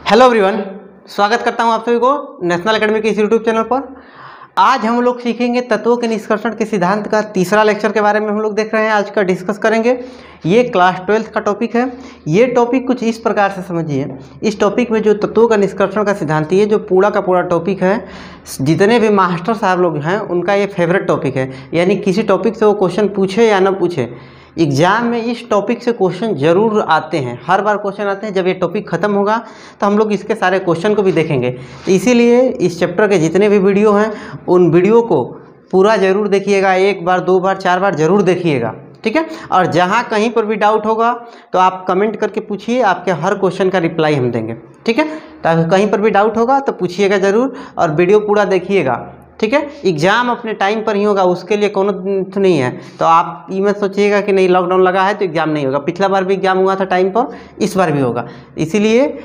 Hello everyone, स्वागत करता हूं आप सभी को नेशनल एकेडमी के इस यूट्यूब चैनल पर। आज हम लोग सीखेंगे तत्वों के निष्कर्षण के सिद्धांत का तीसरा लेक्चर के बारे में हम लोग देख रहे हैं। आज का डिस्कस करेंगे। ये क्लास 12th का टॉपिक है। ये टॉपिक कुछ इस प्रकार से समझिए। इस टॉपिक में जो तत्वों का निष्कर्षण का सिद्धांत, ये जो पूरा का पूरा टॉपिक है, जितने भी मास्टर साहब लोग हैं उनका ये फेवरेट टॉपिक है। यानी किसी टॉपिक से वो क्वेश्चन पूछे या ना पूछे, एग्जाम में इस टॉपिक से क्वेश्चन जरूर आते हैं। हर बार क्वेश्चन आते हैं। जब ये टॉपिक ख़त्म होगा तो हम लोग इसके सारे क्वेश्चन को भी देखेंगे। तो इसीलिए इस चैप्टर के जितने भी वीडियो हैं उन वीडियो को पूरा ज़रूर देखिएगा। एक बार, दो बार, चार बार ज़रूर देखिएगा, ठीक है। और जहाँ कहीं पर भी डाउट होगा तो आप कमेंट करके पूछिए, आपके हर क्वेश्चन का रिप्लाई हम देंगे, ठीक है। तो कहीं पर भी डाउट होगा तो पूछिएगा ज़रूर और वीडियो पूरा देखिएगा, ठीक है। एग्ज़ाम अपने टाइम पर ही होगा, उसके लिए कोनो नहीं है। तो आप ये मत सोचिएगा कि नहीं लॉकडाउन लगा है तो एग्ज़ाम नहीं होगा। पिछला बार भी एग्ज़ाम हुआ था टाइम पर, इस बार भी होगा। इसीलिए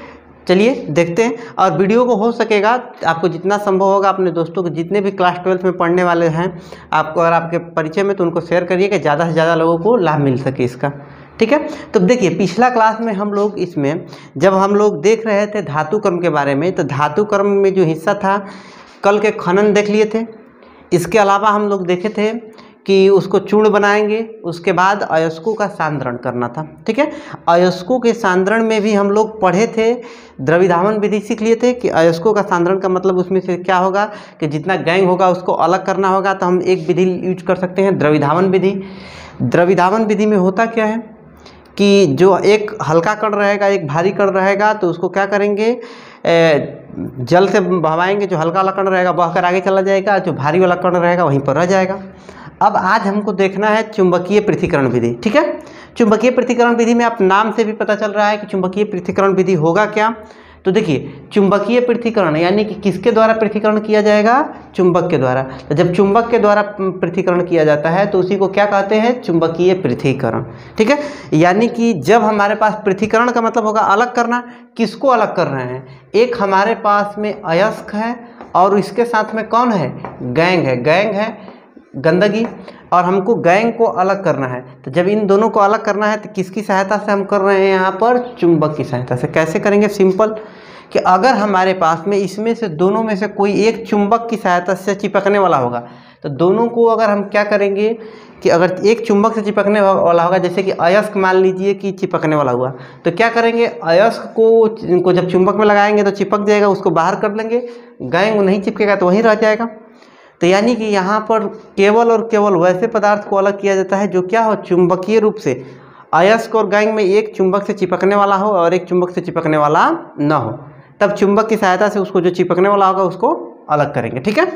चलिए देखते हैं। और वीडियो को हो सकेगा आपको जितना संभव होगा अपने दोस्तों को, जितने भी क्लास 12 में पढ़ने वाले हैं, आपको अगर आपके परिचय में, तो उनको शेयर करिए कि ज़्यादा से ज़्यादा लोगों को लाभ मिल सके इसका, ठीक है। तो देखिए, पिछला क्लास में हम लोग इसमें जब हम लोग देख रहे थे धातु कर्म के बारे में, तो धातु कर्म में जो हिस्सा था, कल के खनन देख लिए थे। इसके अलावा हम लोग देखे थे कि उसको चूर्ण बनाएंगे, उसके बाद अयस्कों का सांद्रण करना था, ठीक है। अयस्कों के सांद्रण में भी हम लोग पढ़े थे, द्रविधावन विधि सीख लिए थे कि अयस्कों का सांद्रण का मतलब उसमें से क्या होगा कि जितना गैंग होगा उसको अलग करना होगा। तो हम एक विधि यूज कर सकते हैं, द्रविधावन विधि। द्रविधावन विधि में होता क्या है कि जो एक हल्का कण रहेगा, एक भारी कण रहेगा, तो उसको क्या करेंगे, जल से बहवाएंगे। जो हल्का वाला कण रहेगा बह कर आगे चला जाएगा, जो भारी वाला कण रहेगा वहीं पर रह जाएगा। अब आज हमको देखना है चुंबकीय पृथक्करण विधि, ठीक है। चुंबकीय पृथक्करण विधि में आप नाम से भी पता चल रहा है कि चुंबकीय पृथक्करण विधि होगा क्या। तो देखिए, चुंबकीय पृथक्करण यानी कि किसके द्वारा पृथक्करण किया जाएगा, चुंबक के द्वारा। तो जब चुंबक के द्वारा पृथक्करण किया जाता है तो उसी को क्या कहते हैं, चुंबकीय पृथक्करण, ठीक है। यानी कि जब हमारे पास पृथक्करण का मतलब होगा अलग करना। किसको अलग कर रहे हैं, एक हमारे पास में अयस्क है और इसके साथ में कौन है, गैंग है। गैंग है गंदगी, और हमको गैंग को अलग करना है। तो जब इन दोनों को अलग करना है तो किसकी सहायता से हम कर रहे हैं, यहाँ पर चुंबक की सहायता से। कैसे करेंगे, सिंपल, कि अगर हमारे पास में इसमें से दोनों में से कोई एक चुंबक की सहायता से चिपकने वाला होगा, तो दोनों को अगर हम क्या करेंगे कि अगर एक चुंबक से चिपकने वाला होगा, जैसे कि अयस्क मान लीजिए कि चिपकने वाला हुआ, तो क्या करेंगे, अयस्क को जब चुंबक में लगाएंगे तो चिपक जाएगा, उसको बाहर कर लेंगे। गैंग नहीं चिपकेगा तो वहीं रह जाएगा। तो यानी कि यहाँ पर केवल और केवल वैसे पदार्थ को अलग किया जाता है जो क्या हो, चुंबकीय रूप से अयस्क और गैंग में एक चुंबक से चिपकने वाला हो और एक चुंबक से चिपकने वाला न हो। तब चुंबक की सहायता से उसको जो चिपकने वाला होगा उसको अलग करेंगे, ठीक है।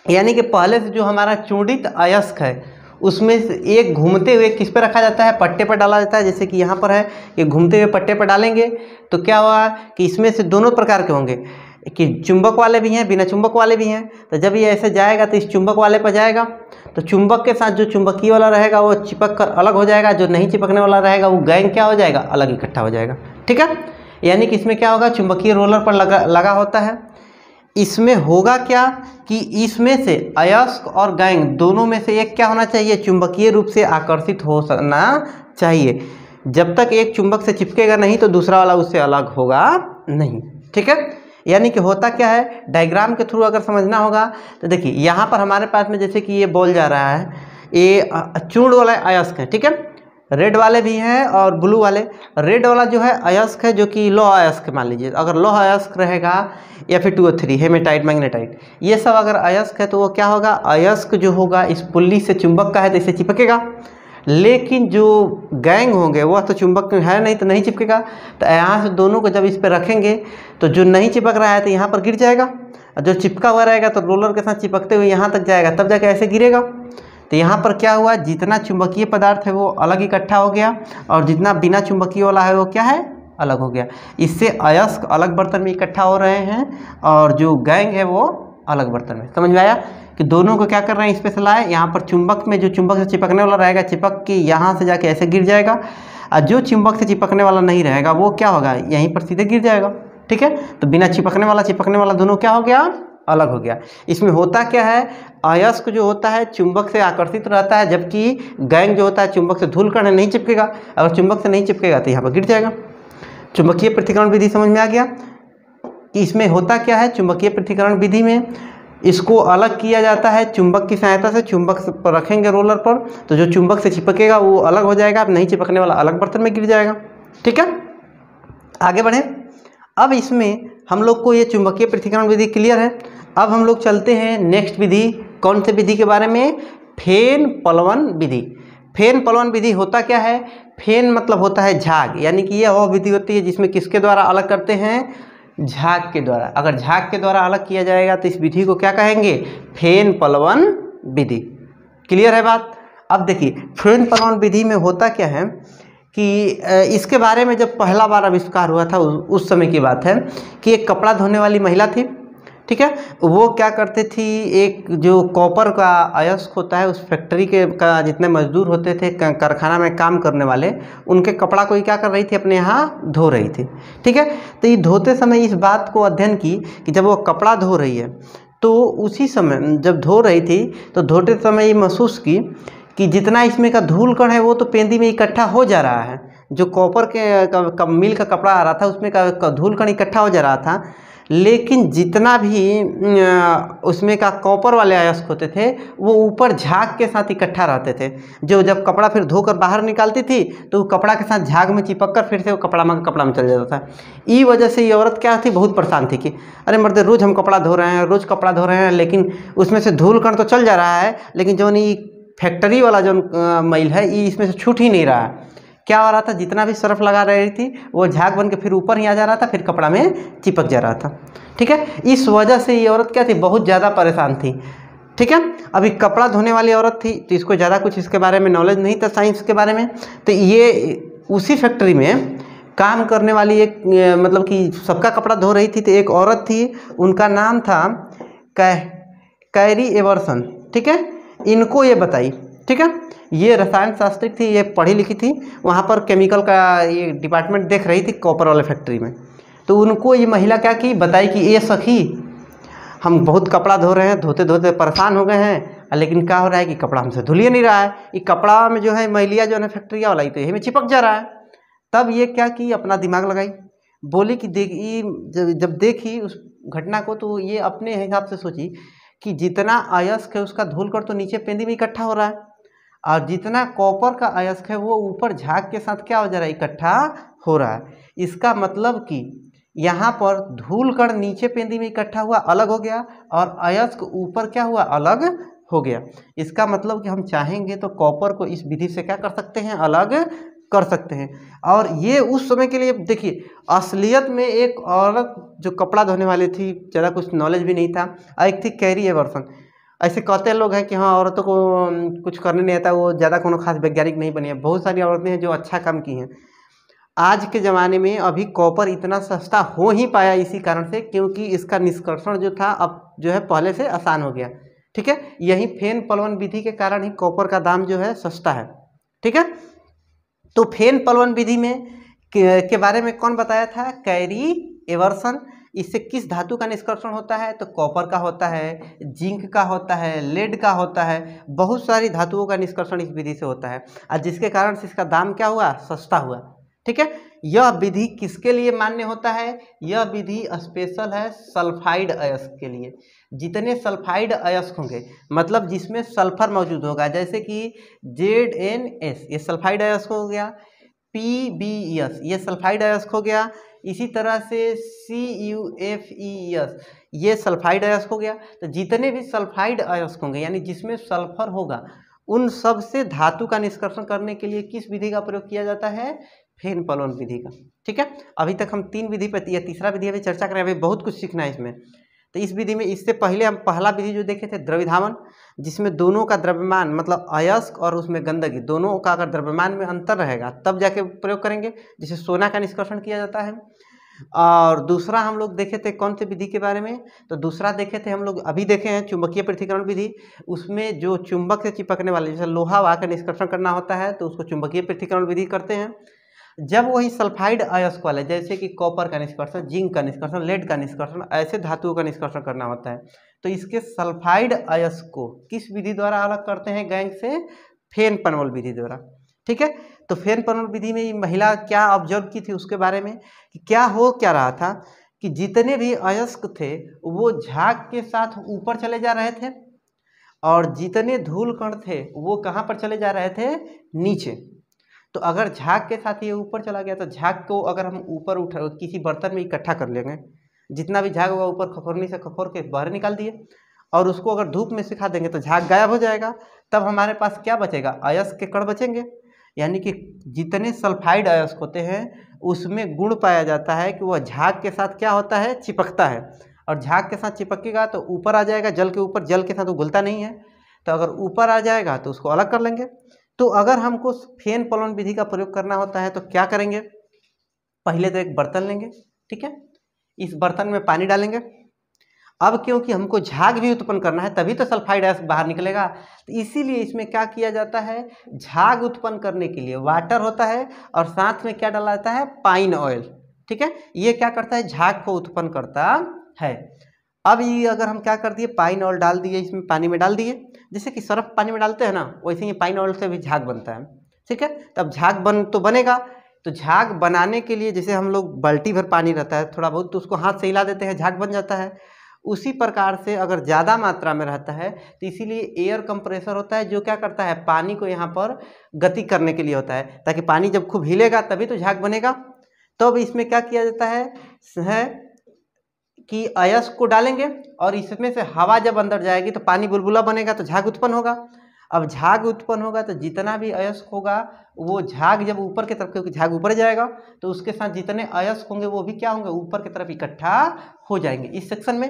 यानी कि पहले से जो हमारा चूड़ित अयस्क है उसमें से एक घूमते हुए किस पे रखा जाता है, पट्टे पर डाला जाता है। जैसे कि यहाँ पर है, ये घूमते हुए पट्टे पर डालेंगे तो क्या हुआ कि इसमें से दोनों प्रकार के होंगे कि चुंबक वाले भी हैं, बिना चुंबक वाले भी हैं। तो जब ये ऐसे जाएगा तो इस चुंबक वाले पर जाएगा, तो चुंबक के साथ जो चुंबकीय वाला रहेगा वो चिपक कर अलग हो जाएगा। जो नहीं चिपकने वाला रहेगा वो गैंग क्या हो जाएगा, अलग इकट्ठा हो जाएगा, ठीक है। यानी कि इसमें क्या होगा, चुंबकीय रोलर पर लगा होता है। इसमें होगा क्या कि इसमें से अयस्क और गैंग दोनों में से एक क्या होना चाहिए, चुंबकीय रूप से आकर्षित होना चाहिए। जब तक एक चुंबक से चिपकेगा नहीं तो दूसरा वाला उससे अलग होगा नहीं, ठीक है। यानी कि होता क्या है, डायग्राम के थ्रू अगर समझना होगा तो देखिए, यहाँ पर हमारे पास में जैसे कि ये बॉल जा रहा है, ये चूर्ण वाला अयस्क है, ठीक है। रेड वाले भी हैं और ब्लू वाले। रेड वाला जो है अयस्क है, जो कि लौह अयस्क मान लीजिए। अगर लौह अयस्क रहेगा या फिर 2O3 हेमेटाइट, मैग्नेटाइट, ये सब अगर अयस्क है तो वो क्या होगा, अयस्क जो होगा इस पुल्ली से चुंबक का है तो इसे चिपकेगा। लेकिन जो गैंग होंगे वह तो चुंबक है नहीं तो नहीं चिपकेगा। तो यहाँ से दोनों को जब इस पर रखेंगे तो जो नहीं चिपक रहा है तो यहाँ पर गिर जाएगा, और जो चिपका हुआ रहेगा तो रोलर के साथ चिपकते हुए यहाँ तक जाएगा, तब जाके ऐसे गिरेगा। तो यहाँ पर क्या हुआ, जितना चुंबकीय पदार्थ है वो अलग इकट्ठा हो गया और जितना बिना चुंबकीय वाला है वो क्या है, अलग हो गया। इससे अयस्क अलग बर्तन में इकट्ठा हो रहे हैं और जो गैंग है वो अलग बर्तन में। समझ में आया कि दोनों को क्या कर रहे हैं, इस पे से लाए। यहाँ पर चुंबक में जो चुंबक से चिपकने वाला रहेगा, चिपक के यहाँ से जाके ऐसे गिर जाएगा, और जो चुंबक से चिपकने वाला नहीं रहेगा वो क्या होगा, यहीं पर सीधे गिर जाएगा, ठीक है। तो बिना चिपकने वाला दोनों क्या हो गया, अलग हो गया। इसमें होता क्या है, अयस्क जो होता है चुंबक से आकर्षित रहता है, जबकि गैंग जो होता है चुंबक से धूल कण नहीं चिपकेगा। अगर चुंबक से नहीं चिपकेगा तो यहाँ पर गिर जाएगा। चुंबकीय पृथक्करण विधि समझ में आ गया कि इसमें होता क्या है। चुंबकीय पृथक्करण विधि में इसको अलग किया जाता है चुंबक की सहायता से। चुंबक पर रखेंगे रोलर पर, तो जो चुंबक से चिपकेगा वो अलग हो जाएगा, अब नहीं चिपकने वाला अलग बर्तन में गिर जाएगा। ठीक है, आगे बढ़ें। अब इसमें हम लोग को ये चुंबकीय पृथक्करण विधि क्लियर है। अब हम लोग चलते हैं नेक्स्ट विधि। कौन से विधि के बारे में? फेन पलवन विधि। फेन पलवन विधि होता क्या है? फेन मतलब होता है झाग, यानी कि यह विधि होती है जिसमें किसके द्वारा अलग करते हैं? झाग के द्वारा। अगर झाग के द्वारा अलग किया जाएगा तो इस विधि को क्या कहेंगे? फेन पलवन विधि। क्लियर है बात? अब देखिए फेन पलवन विधि में होता क्या है कि इसके बारे में जब पहला बार आविष्कार हुआ था उस समय की बात है कि एक कपड़ा धोने वाली महिला थी। ठीक है, वो क्या करते थी, एक जो कॉपर का अयस्क होता है उस फैक्ट्री के का जितने मजदूर होते थे कारखाना में काम करने वाले, उनके कपड़ा को ही क्या कर रही थी, अपने यहाँ धो रही थी। ठीक है, तो ये धोते समय इस बात को अध्ययन की कि जब वो कपड़ा धो रही है तो उसी समय जब धो रही थी तो धोते समय ये महसूस की कि जितना इसमें का धूल कण है वो तो पेंदी में इकट्ठा हो जा रहा है। जो कॉपर के मिल का कपड़ा आ रहा था उसमें का धूल कण इकट्ठा हो जा रहा था, लेकिन जितना भी उसमें का कॉपर वाले अयस्क होते थे वो ऊपर झाग के साथ इकट्ठा रहते थे। जो जब कपड़ा फिर धोकर बाहर निकालती थी तो वो कपड़ा के साथ झाग में चिपक कर फिर से वो कपड़ा में चल जाता था। ई वजह से ये औरत क्या थी, बहुत परेशान थी कि अरे मर्द, रोज़ हम कपड़ा धो रहे हैं, रोज़ कपड़ा धो रहे हैं, लेकिन उसमें से धूल कण तो चल जा रहा है, लेकिन जो नहीं फैक्ट्री वाला जो मैल है ये इसमें से छूट ही नहीं रहा है। क्या हो रहा था, जितना भी सर्फ लगा रही थी वो झाग बन के फिर ऊपर ही आ जा रहा था, फिर कपड़ा में चिपक जा रहा था। ठीक है, इस वजह से ये औरत क्या थी, बहुत ज़्यादा परेशान थी। ठीक है, अभी कपड़ा धोने वाली औरत थी तो इसको ज़्यादा कुछ इसके बारे में नॉलेज नहीं था, साइंस के बारे में। तो ये उसी फैक्ट्री में काम करने वाली एक मतलब कि सबका कपड़ा धो रही थी, तो एक औरत थी, उनका नाम था कैरी एवर्सन। ठीक है, इनको ये बताई। ठीक है, ये रसायन शास्त्री थी, ये पढ़ी लिखी थी, वहाँ पर केमिकल का ये डिपार्टमेंट देख रही थी कॉपर वाले फैक्ट्री में। तो उनको ये महिला क्या की, बताई कि ये सखी, हम बहुत कपड़ा धो रहे हैं, धोते धोते परेशान हो गए हैं, लेकिन क्या हो रहा है कि कपड़ा हमसे धुल ही नहीं रहा है, ये कपड़ा में जो है मैलिया जो है फैक्ट्री वाला ही तो यही में चिपक जा रहा है। तब ये क्या की, अपना दिमाग लगाई, बोली कि जब देखी उस घटना को तो ये अपने हिसाब से सोची कि जितना अयस्क है उसका धूल कण तो नीचे पेंदी में इकट्ठा हो रहा है, और जितना कॉपर का अयस्क है वो ऊपर झाग के साथ क्या हो जा रहा है, इकट्ठा हो रहा है। इसका मतलब कि यहाँ पर धूल कण नीचे पेंदी में इकट्ठा हुआ, अलग हो गया, और अयस्क ऊपर क्या हुआ, अलग हो गया। इसका मतलब कि हम चाहेंगे तो कॉपर को इस विधि से क्या कर सकते हैं, अलग कर सकते हैं। और ये उस समय के लिए देखिए, असलियत में एक औरत जो कपड़ा धोने वाली थी, ज़्यादा कुछ नॉलेज भी नहीं था, एक थी कैरी एवर्सन। ऐसे कहते लोग हैं कि हाँ औरतों को कुछ करने नहीं आता, वो ज़्यादा कोनो खास वैज्ञानिक नहीं बनी है। बहुत सारी औरतें हैं जो अच्छा काम की हैं। आज के ज़माने में अभी कॉपर इतना सस्ता हो ही पाया इसी कारण से, क्योंकि इसका निष्कर्षण जो था अब जो है पहले से आसान हो गया। ठीक है, यही फेन पलवन विधि के कारण ही कॉपर का दाम जो है सस्ता है। ठीक है, तो फेन पलवन विधि में के बारे में कौन बताया था, कैरी एवर्सन। इससे किस धातु का निष्कर्षण होता है, तो कॉपर का होता है, जिंक का होता है, लेड का होता है, बहुत सारी धातुओं का निष्कर्षण इस विधि से होता है, और जिसके कारण से इसका दाम क्या हुआ, सस्ता हुआ। ठीक है, यह विधि किसके लिए मान्य होता है, यह विधि स्पेशल है सल्फाइड अयस्क के लिए। जितने सल्फाइड अयस्क होंगे, मतलब जिसमें सल्फर मौजूद होगा, जैसे कि ZnS ये सल्फाइड अयस्क हो गया, PbS ये सल्फाइड अयस्क हो गया, इसी तरह से CuFeS ये सल्फाइड अयस्क हो गया। तो जितने भी सल्फाइड अयस्क होंगे, यानी जिसमें सल्फर होगा, उन सब से धातु का निष्कर्षण करने के लिए किस विधि का प्रयोग किया जाता है, फेन पलवन विधि का। ठीक है, अभी तक हम 3 विधि पर, यह तीसरा विधि अभी चर्चा करें, अभी बहुत कुछ सीखना है इसमें। तो इस विधि में, इससे पहले हम पहला विधि जो देखे थे द्रविधावन, जिसमें दोनों का द्रव्यमान मतलब अयस्क और उसमें गंदगी दोनों का अगर द्रव्यमान में अंतर रहेगा तब जाके प्रयोग करेंगे, जिसे सोना का निष्कर्षण किया जाता है। और दूसरा हम लोग देखे थे कौन से विधि के बारे में, तो दूसरा देखे थे हम लोग, अभी देखे हैं चुंबकीय पृथक्करण विधि। उसमें जो चुंबक से चिपकने वाले, जैसे लोहा वाह का निष्कर्षण करना होता है तो उसको चुंबकीय पृथक्करण विधि करते हैं। जब वही सल्फाइड अयस्क वाले, जैसे कि कॉपर का निष्कर्षण, जिंक का निष्कर्षण, लेड का निष्कर्षण, ऐसे धातुओं का निष्कर्षण करना होता है, तो इसके सल्फाइड अयस्क को किस विधि द्वारा अलग करते हैं, गैंग से, फेन पलवन विधि द्वारा। ठीक है। तो फेन पलोन विधि में ये महिला क्या ऑब्जर्व की थी उसके बारे में कि क्या हो क्या रहा था कि जितने भी अयस्क थे वो झाग के साथ ऊपर चले जा रहे थे और जितने धूल कण थे वो कहाँ पर चले जा रहे थे, नीचे। तो अगर झाग के साथ ये ऊपर चला गया तो झाग को अगर हम ऊपर उठा किसी बर्तन में इकट्ठा कर लेंगे, जितना भी झाग होगा ऊपर खखोरनी से खखोर के बाहर निकाल दिए और उसको अगर धूप में सिखा देंगे तो झाग गायब हो जाएगा। तब हमारे पास क्या बचेगा, अयस्क के कण बचेंगे। यानी कि जितने सल्फाइड अयस्क होते हैं उसमें गुण पाया जाता है कि वह झाग के साथ क्या होता है, चिपकता है। और झाग के साथ चिपकेगा तो ऊपर आ जाएगा जल के ऊपर, जल के साथ वो घुलता नहीं है। तो अगर ऊपर आ जाएगा तो उसको अलग कर लेंगे। तो अगर हमको फेन पलोन विधि का प्रयोग करना होता है तो क्या करेंगे, पहले तो एक बर्तन लेंगे, ठीक है। इस बर्तन में पानी डालेंगे। अब क्योंकि हमको झाग भी उत्पन्न करना है तभी तो सल्फाइड अयस्क बाहर निकलेगा, तो इसीलिए इसमें क्या किया जाता है, झाग उत्पन्न करने के लिए वाटर होता है और साथ में क्या डाला जाता है, पाइन ऑयल, ठीक है। ये क्या करता है, झाग को उत्पन्न करता है। अब ये अगर हम क्या कर दिए, पाइन ऑयल डाल दिए, इसमें पानी में डाल दिए, जैसे कि सरफ पानी में डालते हैं ना, वैसे ही पाइन ऑयल से भी झाग बनता है, ठीक है। तब झाग बनेगा। तो झाग बनाने के लिए जैसे हम लोग बाल्टी भर पानी रहता है थोड़ा बहुत तो उसको हाथ से हिला देते हैं, झाग बन जाता है। उसी प्रकार से अगर ज़्यादा मात्रा में रहता है तो इसीलिए एयर कंप्रेसर होता है जो क्या करता है, पानी को यहाँ पर गति करने के लिए होता है, ताकि पानी जब खूब हिलेगा तभी तो झाग बनेगा। तो अब इसमें क्या किया जाता है कि अयस्क को डालेंगे और इसमें से हवा जब अंदर जाएगी तो पानी बुलबुला बनेगा तो झाग उत्पन्न होगा। अब झाग उत्पन्न होगा तो जितना भी अयस्क होगा वो झाग जब ऊपर की तरफ, क्योंकि झाग ऊपर जाएगा तो उसके साथ जितने अयस्क होंगे वो भी क्या होंगे, ऊपर की तरफ इकट्ठा हो जाएंगे इस सेक्शन में।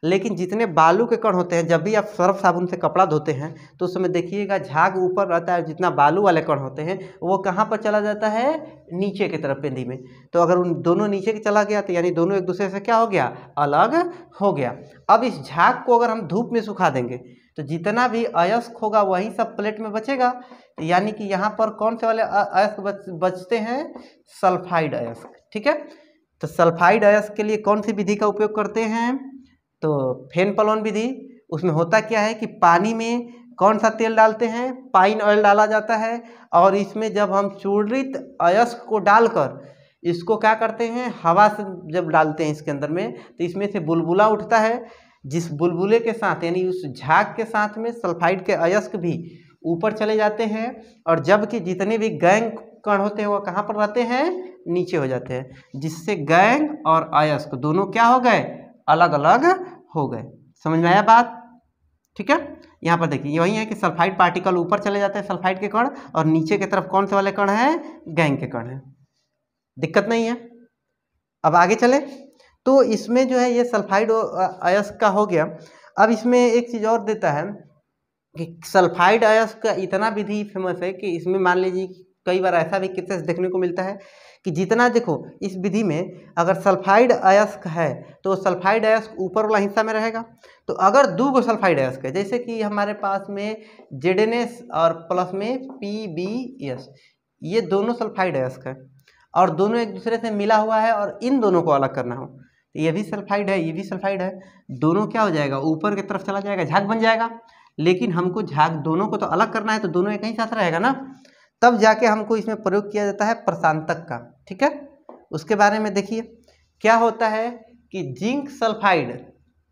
लेकिन जितने बालू के कण होते हैं, जब भी आप सर्फ साबुन से कपड़ा धोते हैं तो उस समय देखिएगा झाग ऊपर रहता है, जितना बालू वाले कण होते हैं वो कहाँ पर चला जाता है, नीचे की तरफ पेंदी में। तो अगर उन दोनों नीचे के चला गया तो यानी दोनों एक दूसरे से क्या हो गया, अलग हो गया। अब इस झाग को अगर हम धूप में सुखा देंगे तो जितना भी अयस्क होगा वही सब प्लेट में बचेगा। यानी कि यहाँ पर कौन से वाले अयस्क बचते हैं, सल्फाइड अयस्क, ठीक है। तो सल्फाइड अयस्क के लिए कौन सी विधि का उपयोग करते हैं, तो फेन पलोन विधि। उसमें होता क्या है कि पानी में कौन सा तेल डालते हैं, पाइन ऑयल डाला जाता है और इसमें जब हम चूर्णित अयस्क को डालकर इसको क्या करते हैं, हवा से जब डालते हैं इसके अंदर में तो इसमें से बुलबुला उठता है। जिस बुलबुले के साथ यानी उस झाग के साथ में सल्फाइड के अयस्क भी ऊपर चले जाते हैं और जबकि जितने भी गैंग कण होते हैं वो कहाँ पर रहते हैं, नीचे हो जाते हैं, जिससे गैंग और अयस्क दोनों क्या हो गए, अलग अलग हो गए। समझ में आया बात, ठीक है। यहाँ पर देखिए वही है कि सल्फाइड पार्टिकल ऊपर चले जाते हैं सल्फाइड के कण और नीचे की तरफ कौन से वाले कण हैं, गैंग के कण हैं। दिक्कत नहीं है। अब आगे चले तो इसमें जो है ये सल्फाइड अयस्क का हो गया। अब इसमें एक चीज़ और देता है कि सल्फाइड अयस्क का इतना विधि फेमस है कि इसमें मान लीजिए कई बार ऐसा भी केसेस देखने को मिलता है कि जितना देखो इस विधि में अगर सल्फाइड अयस्क है तो सल्फाइड अयस्क ऊपर वाला हिस्सा में रहेगा। तो अगर दो गो सल्फाइड अयस्क है, जैसे कि हमारे पास में ZnS और प्लस में PbS, ये दोनों सल्फाइड अयस्क है और दोनों एक दूसरे से मिला हुआ है और इन दोनों को अलग करना हो तो ये भी सल्फाइड है, ये भी सल्फाइड है, दोनों क्या हो जाएगा, ऊपर की तरफ चला जाएगा, झाग बन जाएगा। लेकिन हमको झाग दोनों को तो अलग करना है तो दोनों एक ही साथ रहेगा ना, तब जाके हमको इसमें प्रयोग किया जाता है प्रशांतक का, ठीक है। उसके बारे में देखिए क्या होता है कि जिंक सल्फाइड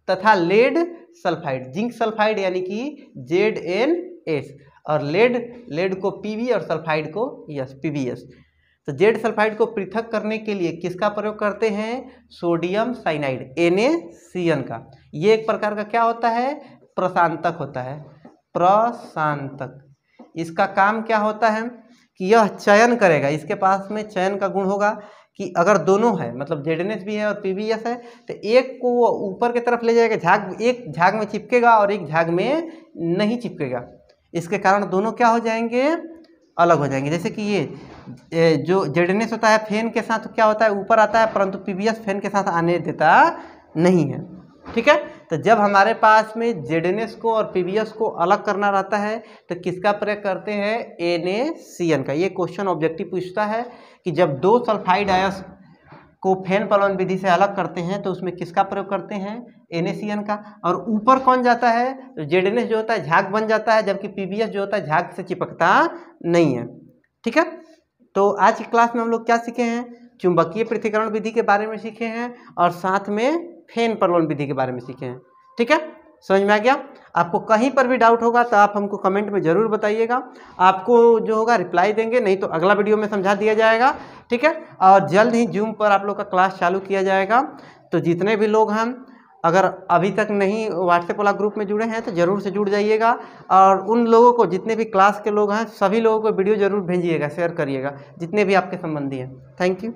तथा लेड सल्फाइड, जिंक सल्फाइड यानी कि ZnS और लेड को Pb और सल्फाइड को PbS। तो जेड सल्फाइड को पृथक करने के लिए किसका प्रयोग करते हैं, सोडियम साइनाइड NaCN का। ये एक प्रकार का क्या होता है, प्रशांतक होता है, प्रशांतक। इसका काम क्या होता है कि यह चयन करेगा, इसके पास में चयन का गुण होगा कि अगर दोनों है मतलब ZnS भी है और PbS है तो एक को वो ऊपर की तरफ ले जाएगा, झाग एक झाग में चिपकेगा और एक झाग में नहीं चिपकेगा। इसके कारण दोनों क्या हो जाएंगे, अलग हो जाएंगे। जैसे कि ये जो ZnS होता है फेन के साथ क्या होता है, ऊपर आता है, परंतु PbS फेन के साथ आने देता नहीं है, ठीक है। तो जब हमारे पास में ZnS को और PbS को अलग करना रहता है तो किसका प्रयोग करते हैं, NaCN का। ये क्वेश्चन ऑब्जेक्टिव पूछता है कि जब दो सल्फाइड अयस्क को फेन पलोन विधि से अलग करते हैं तो उसमें किसका प्रयोग करते हैं, NaCN का। और ऊपर कौन जाता है, तो ZnS जो होता है झाग बन जाता है, जबकि PbS जो होता है झाग से चिपकता नहीं है। ठीक है। तो आज की क्लास में हम लोग क्या सीखे हैं, चुंबकीय पृथक्करण विधि के बारे में सीखे हैं और साथ में फेन परलोन विधि के बारे में सीखे हैं। ठीक है, समझ में आ गया। आपको कहीं पर भी डाउट होगा तो आप हमको कमेंट में ज़रूर बताइएगा, आपको जो होगा रिप्लाई देंगे, नहीं तो अगला वीडियो में समझा दिया जाएगा। ठीक है, और जल्द ही जूम पर आप लोग का क्लास चालू किया जाएगा। तो जितने भी लोग हैं, अगर अभी तक नहीं व्हाट्सएप वाला ग्रुप में जुड़े हैं तो ज़रूर से जुड़ जाइएगा, और उन लोगों को, जितने भी क्लास के लोग हैं, सभी लोगों को वीडियो ज़रूर भेजिएगा, शेयर करिएगा, जितने भी आपके संबंधी हैं। Thank you.